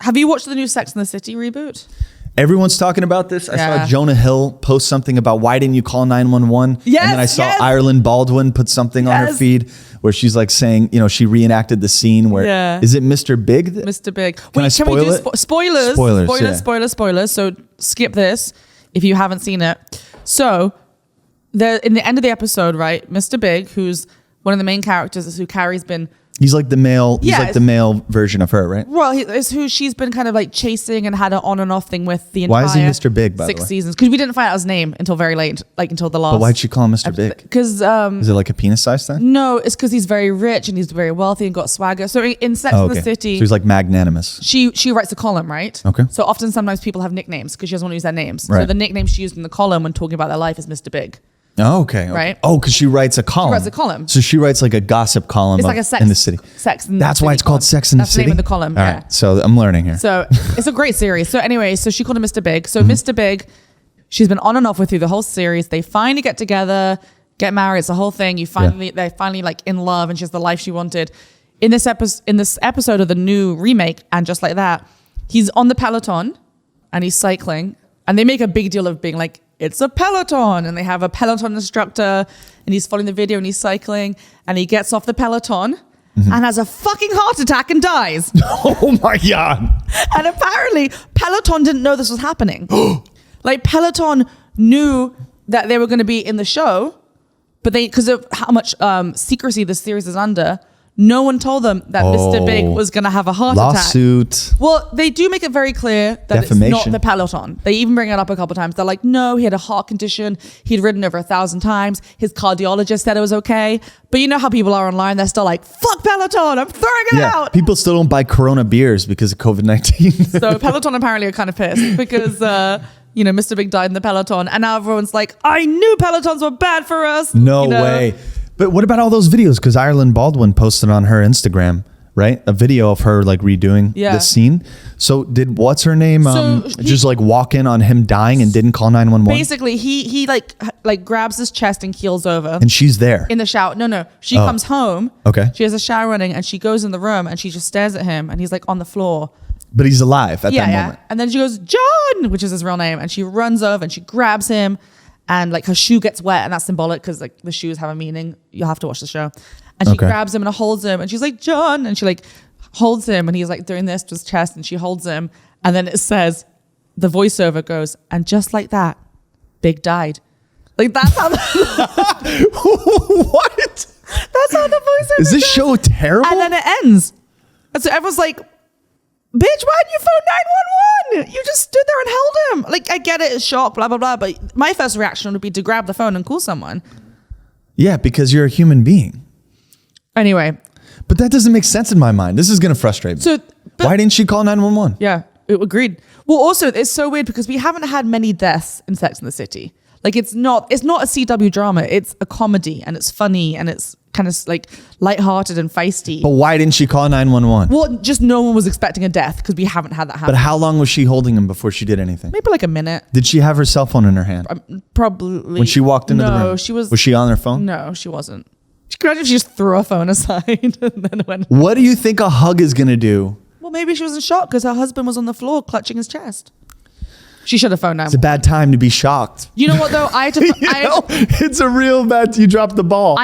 Have you watched the new Sex and the City reboot? Everyone's talking about this. I saw Jonah Hill post something about why didn't you call 911? Yes, and then I saw Ireland Baldwin put something on her feed where she's like saying, you know, she reenacted the scene where, is it Mr. Big? Mr. Big. Can we do spoilers? Spoilers. So skip this if you haven't seen it. So in the end of the episode, right, Mr. Big, who's one of the main characters, is who Carrie's been... He's like the male. He's like the male version of her, right? Well, it's who she's been kind of like chasing and had an on and off thing with the entire. Why is he Mr. Big? By 6 the way, seasons, because we didn't find out his name until very late, like until the last. But why'd she call him Mr. Big? Because is it like a penis size thing? No, it's because he's very rich and he's very wealthy and got swagger. So in Sex and the City, so he's like magnanimous. She writes a column, right? Okay. So sometimes people have nicknames because she doesn't want to use their names. Right. So the nickname she used in the column when talking about their life is Mr. Big. Oh, okay. Right. Oh, because she writes a column. She writes a column. So she writes like a gossip column. It's like a Sex in the City. Sex in That's the why City it's called column. Sex in the That's City. the name of the column. All yeah. right. So I'm learning here. So it's a great series. So anyway, so she called him Mr. Big. So Mr. Big, she's been on and off with through the whole series. They finally get together, get married. It's the whole thing. They're finally like in love, and she has the life she wanted. In this episode of the new remake, and just like that, he's on the Peloton and he's cycling, and they make a big deal of being like, it's a Peloton, and they have a Peloton instructor, and he's following the video and he's cycling, and he gets off the Peloton and has a fucking heart attack and dies. Oh my God. And apparently Peloton didn't know this was happening. Like Peloton knew that they were going to be in the show, but because of how much secrecy the series is under, no one told them that Mr. Big was going to have a heart attack. Lawsuit. Well, they do make it very clear that it's not the Peloton. They even bring it up a couple of times. They're like, no, he had a heart condition. He'd ridden over 1,000 times. His cardiologist said it was okay. But you know how people are online. They're still like, fuck Peloton. I'm throwing it out. People still don't buy Corona beers because of COVID-19. So Peloton apparently are kind of pissed because... Mr. Big died in the Peloton, and now everyone's like, I knew Pelotons were bad for us. No way. But what about all those videos? Because Ireland Baldwin posted on her Instagram, right? A video of her like redoing the scene. So did what's her name just like walk in on him dying and didn't call 911? Basically, he like grabs his chest and keels over. And she's there. In the shower. No. She comes home. Okay. She has a shower running and she goes in the room and she just stares at him and he's like on the floor. But he's alive at that moment. And then she goes, John, which is his real name. And she runs over and she grabs him. And like her shoe gets wet, and that's symbolic because like the shoes have a meaning. You'll have to watch the show. And she grabs him and holds him, and she's like, John, and she like holds him, and he's like doing this to his chest, and she holds him, and then it says, the voiceover goes, and just like that, Big died. Like that's how. What? That's how the voiceover. Is this show terrible? And then it ends, and so everyone's like, bitch, why didn't you phone 911? You just stood there and held him. Like, I get it, it's shock, blah, blah, blah. But my first reaction would be to grab the phone and call someone. Yeah, because you're a human being. Anyway. But that doesn't make sense in my mind. This is going to frustrate me. Why didn't she call 911? Yeah, agreed. Well, also, it's so weird because we haven't had many deaths in Sex and the City. Like, it's not a CW drama. It's a comedy, and it's funny, and it's kind of like lighthearted and feisty. But why didn't she call 911? Well, just no one was expecting a death because we haven't had that happen. But how long was she holding him before she did anything? Maybe like a minute. Did she have her cell phone in her hand? Probably. When she walked into the room? No, she was... Was she on her phone? No, she wasn't. Imagine if she just threw her phone aside and then went... What do you think a hug is going to do? Well, maybe she was in shock because her husband was on the floor clutching his chest. She should have phoned 911. It's a bad time to be shocked. You know what though? I had to... It's a real bad... You dropped the ball.